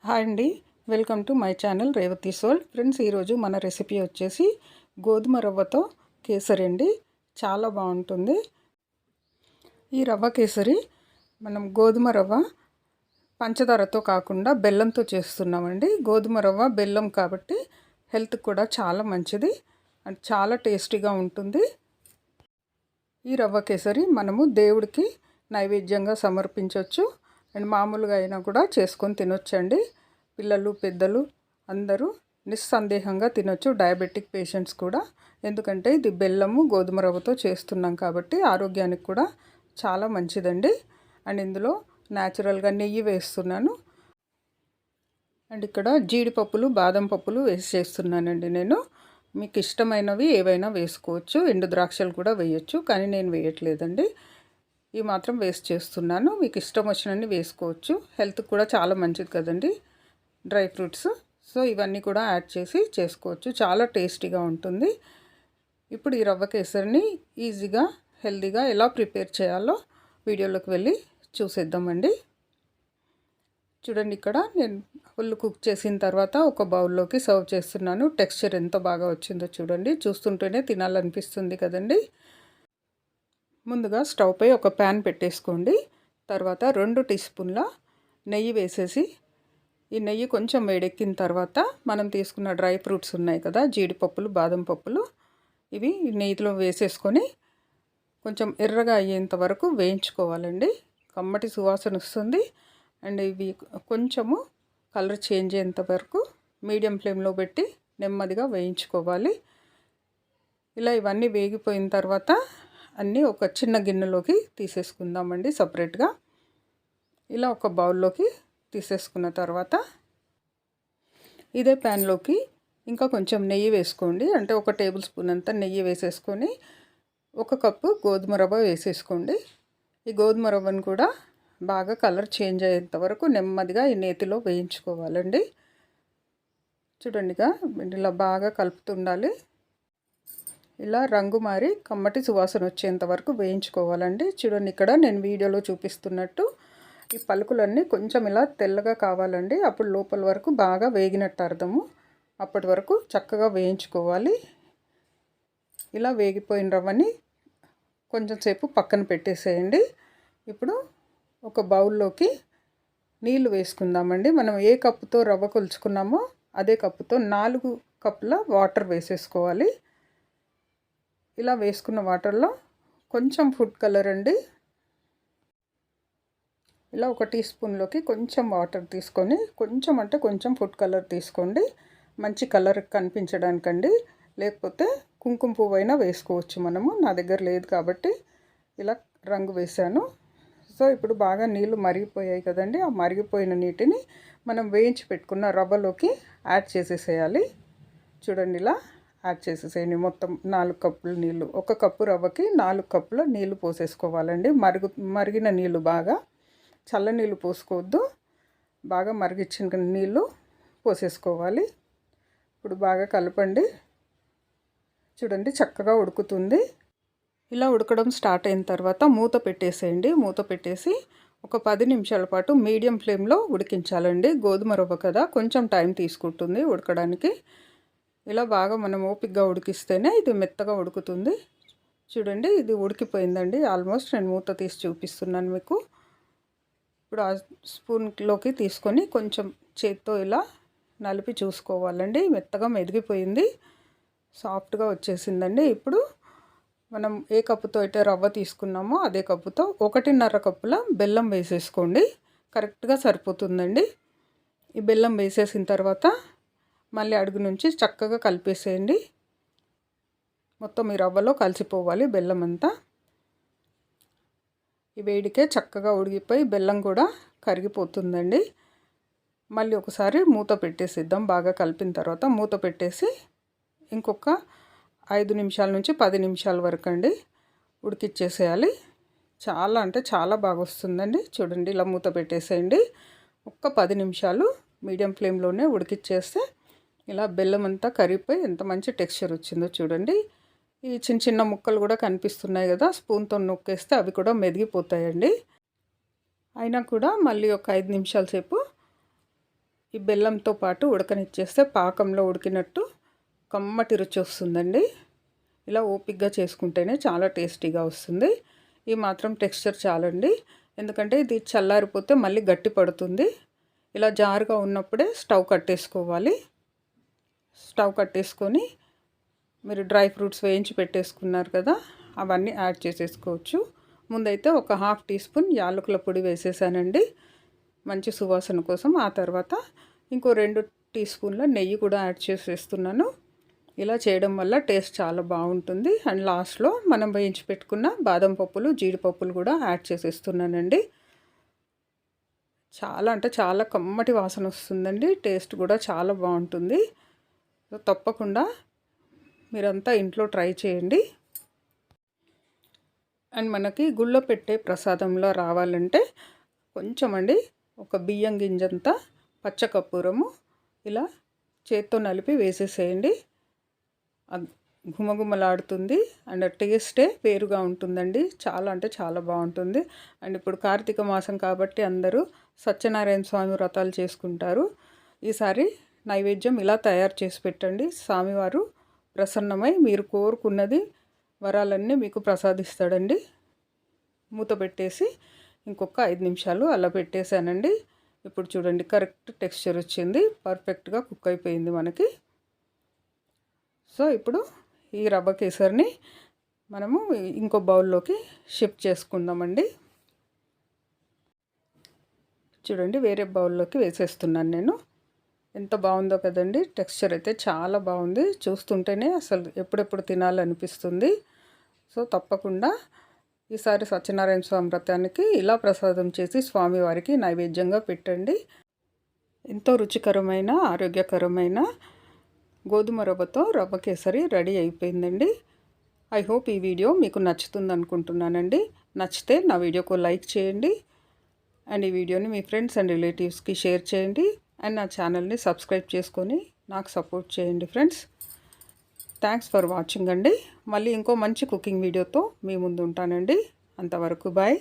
Hi అండి, welcome to my channel Revathi soul. Friends, ఈరోజు మన రెసిపీ వచ్చేసి గోధుమ రవ్వతో కేసరి అండి. చాలా బాగుంటుంది ఈ రవ్వ కేసరి. మనం గోధుమ రవ్వ పంచదారతో కాకుండా బెల్లంతో చేస్తున్నామండి. గోధుమ రవ్వ బెల్లం కాబట్టి హెల్త్కి కూడా చాలా మంచిది అండ్ చాలా టేస్టీగా ఉంటుంది. ఈ రవ్వ కేసరి మనము దేవుడికి నైవేద్యంగా సమర్పించవచ్చు అండ్ మామూలుగా అయినా కూడా చేసుకొని తినొచ్చండి. పిల్లలు పెద్దలు అందరూ నిస్సందేహంగా తినొచ్చు, డయాబెటిక్ పేషెంట్స్ కూడా. ఎందుకంటే ఇది బెల్లము గోధుమ రవ్వతో చేస్తున్నాం కాబట్టి ఆరోగ్యానికి కూడా చాలా మంచిదండి. అండ్ ఇందులో న్యాచురల్గా నెయ్యి వేస్తున్నాను అండ్ ఇక్కడ జీడిపప్పులు బాదం పప్పులు వేసి చేస్తున్నానండి నేను. మీకు ఇష్టమైనవి ఏవైనా వేసుకోవచ్చు, ఎండు ద్రాక్షలు కూడా వేయచ్చు, కానీ నేను వేయట్లేదండి. ఈ మాత్రం వేస్ట్ చేస్తున్నాను. మీకు ఇష్టం వచ్చినన్ని వేసుకోవచ్చు, హెల్త్కి కూడా చాలా మంచిది కదండి డ్రై ఫ్రూట్స్. సో ఇవన్నీ కూడా యాడ్ చేసి చేసుకోవచ్చు, చాలా టేస్టీగా ఉంటుంది. ఇప్పుడు ఈ రవ్వ కేసరిని ఈజీగా హెల్తీగా ఎలా ప్రిపేర్ చేయాలో వీడియోలోకి వెళ్ళి చూసేద్దామండి. చూడండి, ఇక్కడ నేను ఫుల్ కుక్ చేసిన తర్వాత ఒక బౌల్లోకి సర్వ్ చేస్తున్నాను. టెక్స్చర్ ఎంత బాగా వచ్చిందో చూడండి, చూస్తుంటేనే తినాలనిపిస్తుంది కదండి. ముందుగా స్టవ్ పై ఒక ప్యాన్ పెట్టేసుకోండి. తర్వాత 2 టీ స్పూన్ల నెయ్యి వేసేసి, ఈ నెయ్యి కొంచెం వేడెక్కిన తర్వాత మనం తీసుకున్న డ్రై ఫ్రూట్స్ ఉన్నాయి కదా, జీడిపప్పులు బాదం పప్పులు, ఇవి నెయ్యిలో వేసేసుకొని కొంచెం ఎర్రగా అయ్యేంత వరకు వేయించుకోవాలండి. కమ్మటి సువాసన వస్తుంది. అండ్ ఇవి కొంచెము కలర్ చేంజ్ అయ్యేంత వరకు మీడియం ఫ్లేమ్లో పెట్టి నెమ్మదిగా వేయించుకోవాలి. ఇలా ఇవన్నీ వేగిపోయిన తర్వాత అన్నీ ఒక చిన్న గిన్నెలోకి తీసేసుకుందామండి సపరేట్గా. ఇలా ఒక బౌల్లోకి తీసేసుకున్న తర్వాత ఇదే ప్యాన్లోకి ఇంకా కొంచెం నెయ్యి వేసుకోండి. అంటే 1 టేబుల్ స్పూన్ అంతా నెయ్యి వేసేసుకొని 1 కప్పు గోధుమ రవ్వ వేసేసుకోండి. ఈ గోధుమ రవ్వను కూడా బాగా కలర్ చేంజ్ అయ్యేంత వరకు నెమ్మదిగా ఈ నేతిలో వేయించుకోవాలండి. చూడండిగా ఇలా బాగా కలుపుతుండాలి. ఇలా రంగు మారి కమ్మటి సువాసన వచ్చేంత వరకు వేయించుకోవాలండి. చూడండి, ఇక్కడ నేను వీడియోలో చూపిస్తున్నట్టు ఈ పలుకులన్నీ కొంచెం ఇలా తెల్లగా కావాలండి. అప్పుడు లోపల వరకు బాగా వేగినట్టు అర్థము. అప్పటి వరకు చక్కగా వేయించుకోవాలి. ఇలా వేగిపోయిన రవ్వని కొంచెం సేపు పక్కన పెట్టేసేయండి. ఇప్పుడు ఒక బౌల్లోకి నీళ్లు వేసుకుందామండి. మనం ఏ కప్పుతో రవ్వ కొలుచుకున్నామో అదే కప్పుతో 4 కప్పుల వాటర్ వేసేసుకోవాలి. ఇలా వేసుకున్న వాటర్లో కొంచెం ఫుడ్ కలర్ అండి, ఇలా 1 టీ స్పూన్లోకి కొంచెం వాటర్ తీసుకొని, కొంచెం అంటే కొంచెం ఫుడ్ కలర్ తీసుకోండి, మంచి కలర్ కనిపించడానికండి. లేకపోతే కుంకుమ పువ్వు అయినా వేసుకోవచ్చు మనము. నా దగ్గర లేదు కాబట్టి ఇలా రంగు వేసాను. సో ఇప్పుడు బాగా నీళ్ళు మరిగిపోయాయి కదండి. ఆ మరిగిపోయిన నీటిని మనం వేయించి పెట్టుకున్న రవ్వలోకి యాడ్ చేసేసేయాలి. చూడండి, ఇలా యాడ్ చేసేసేయండి. మొత్తం 4 కప్పుల నీళ్ళు. 1 కప్పు రవ్వకి 4 కప్పుల నీళ్ళు పోసేసుకోవాలండి. మరిగిన నీళ్ళు, బాగా చల్ల నీళ్ళు పోసుకోవద్దు, బాగా మరిగించిన నీళ్ళు పోసేసుకోవాలి. ఇప్పుడు బాగా కలపండి. చూడండి, చక్కగా ఉడుకుతుంది. ఇలా ఉడకడం స్టార్ట్ అయిన తర్వాత మూత పెట్టేసేయండి. మూత పెట్టేసి ఒక 10 నిమిషాల పాటు మీడియం ఫ్లేమ్లో ఉడికించాలండి. గోధుమ రవ్వ కదా, కొంచెం టైం తీసుకుంటుంది ఉడకడానికి. ఇలా బాగా మనం ఓపికగా ఉడికిస్తేనే ఇది మెత్తగా ఉడుకుతుంది. చూడండి, ఇది ఉడికిపోయిందండి ఆల్మోస్ట్. నేను మూత తీసి చూపిస్తున్నాను మీకు. ఇప్పుడు ఆ స్పూన్లోకి తీసుకొని కొంచెం చేత్తో ఇలా నలిపి చూసుకోవాలండి. మెత్తగా మెదిగిపోయింది, సాఫ్ట్గా వచ్చేసిందండి. ఇప్పుడు మనం ఏ కప్పుతో అయితే రవ్వ తీసుకున్నామో అదే కప్పుతో 1.5 కప్పుల బెల్లం వేసేసుకోండి. కరెక్ట్గా సరిపోతుందండి. ఈ బెల్లం వేసేసిన తర్వాత మళ్ళీ అడుగు నుంచి చక్కగా కలిపేసేయండి. మొత్తం ఈ రవ్వలో కలిసిపోవాలి బెల్లం అంతా. ఈ వేడికే చక్కగా ఉడికిపోయి బెల్లం కూడా కరిగిపోతుందండి. మళ్ళీ ఒకసారి మూత పెట్టేసిద్దాం. బాగా కలిపిన తర్వాత మూత పెట్టేసి ఇంకొక 5 నిమిషాల నుంచి 10 నిమిషాల వరకు అండి ఉడికిచ్చేసేయాలి. చాలా అంటే చాలా బాగా వస్తుందండి. చూడండి, ఇలా మూత పెట్టేసేయండి. ఒక్క 10 నిమిషాలు మీడియం ఫ్లేమ్లోనే ఉడికిచ్చేస్తే ఇలా బెల్లం అంతా కరిగిపోయి ఎంత మంచి టెక్స్చర్ వచ్చిందో చూడండి. ఈ చిన్న చిన్న ముక్కలు కూడా కనిపిస్తున్నాయి కదా, స్పూన్తో నొక్కేస్తే అవి కూడా మెదిగిపోతాయండి. అయినా కూడా మళ్ళీ ఒక 5 నిమిషాల సేపు ఈ బెల్లంతో పాటు ఉడకనిచ్చేస్తే పాకంలో ఉడికినట్టు కమ్మటి రుచి వస్తుందండి. ఇలా ఓపిక్గా చేసుకుంటేనే చాలా టేస్టీగా వస్తుంది. ఈ మాత్రం టెక్స్చర్ చాలండి, ఎందుకంటే ఇది చల్లారిపోతే మళ్ళీ గట్టి పడుతుంది. ఇలా జారుగా ఉన్నప్పుడే స్టవ్ కట్టేసుకోవాలి. స్టవ్ కట్టేసుకొని మీరు డ్రై ఫ్రూట్స్ వేయించి పెట్టేసుకున్నారు కదా, అవన్నీ యాడ్ చేసేసుకోవచ్చు. ముందైతే ఒక 1/2 టీ స్పూన్ యాలకుల పొడి వేసేసానండి మంచి సువాసన కోసం. ఆ తర్వాత ఇంకో 2 టీ స్పూన్ల నెయ్యి కూడా యాడ్ చేసేస్తున్నాను. ఇలా చేయడం వల్ల టేస్ట్ చాలా బాగుంటుంది. అండ్ లాస్ట్లో మనం వేయించి పెట్టుకున్న బాదం పప్పులు, జీడిపప్పులు కూడా యాడ్ చేసేస్తున్నానండి. చాలా అంటే చాలా కమ్మటి వాసన వస్తుందండి. టేస్ట్ కూడా చాలా బాగుంటుంది. తప్పకుండా మీరంతా ఇంట్లో ట్రై చేయండి. అండ్ మనకి గుళ్ళో పెట్టే ప్రసాదంలో రావాలంటే కొంచెం అండి, ఒక బియ్యం గింజంతా పచ్చకర్పూరము ఇలా చేత్తో నలిపి వేసేసేయండి. గుమగుమలాడుతుంది అండ్ టేస్టే వేరుగా ఉంటుందండి. చాలా అంటే చాలా బాగుంటుంది. అండ్ ఇప్పుడు కార్తీక మాసం కాబట్టి అందరూ సత్యనారాయణ స్వామి వ్రతాలు చేసుకుంటారు. ఈసారి నైవేద్యం ఇలా తయారు చేసి పెట్టండి. స్వామివారు ప్రసన్నమై మీరు కోరుకున్నది వరాలన్నీ మీకు ప్రసాదిస్తాడండి. మూత పెట్టేసి ఇంకొక 5 నిమిషాలు అలా పెట్టేశానండి. ఇప్పుడు చూడండి, కరెక్ట్ టెక్స్చర్ వచ్చింది, పర్ఫెక్ట్గా కుక్ అయిపోయింది మనకి. సో ఇప్పుడు ఈ రవ్వ కేసరిని మనము ఇంకో బౌల్లోకి షిఫ్ట్ చేసుకుందామండి. చూడండి, వేరే బౌల్లోకి వేసేస్తున్నాను నేను. ఎంత బాగుందో కదండి, టెక్స్చర్ అయితే చాలా బాగుంది. చూస్తుంటేనే అసలు ఎప్పుడెప్పుడు తినాలనిపిస్తుంది. సో తప్పకుండా ఈసారి సత్యనారాయణ స్వామి వ్రతానికి ఇలా ప్రసాదం చేసి స్వామివారికి నైవేద్యంగా పెట్టండి. ఎంతో రుచికరమైన ఆరోగ్యకరమైన గోధుమ రవ్వతో రవ్వ కేసరి రెడీ అయిపోయిందండి. ఐ హోప్ ఈ వీడియో మీకు నచ్చుతుంది అనుకుంటున్నానండి. నచ్చితే నా వీడియోకు లైక్ చేయండి అండ్ ఈ వీడియోని మీ ఫ్రెండ్స్ అండ్ రిలేటివ్స్కి షేర్ చేయండి. అండ్ నా ఛానల్ని సబ్స్క్రైబ్ చేసుకొని నాకు సపోర్ట్ చేయండి ఫ్రెండ్స్. థ్యాంక్స్ ఫర్ వాచింగ్ అండి. మళ్ళీ ఇంకో మంచి కుకింగ్ వీడియోతో మీ ముందు ఉంటానండి. అంతవరకు బాయ్.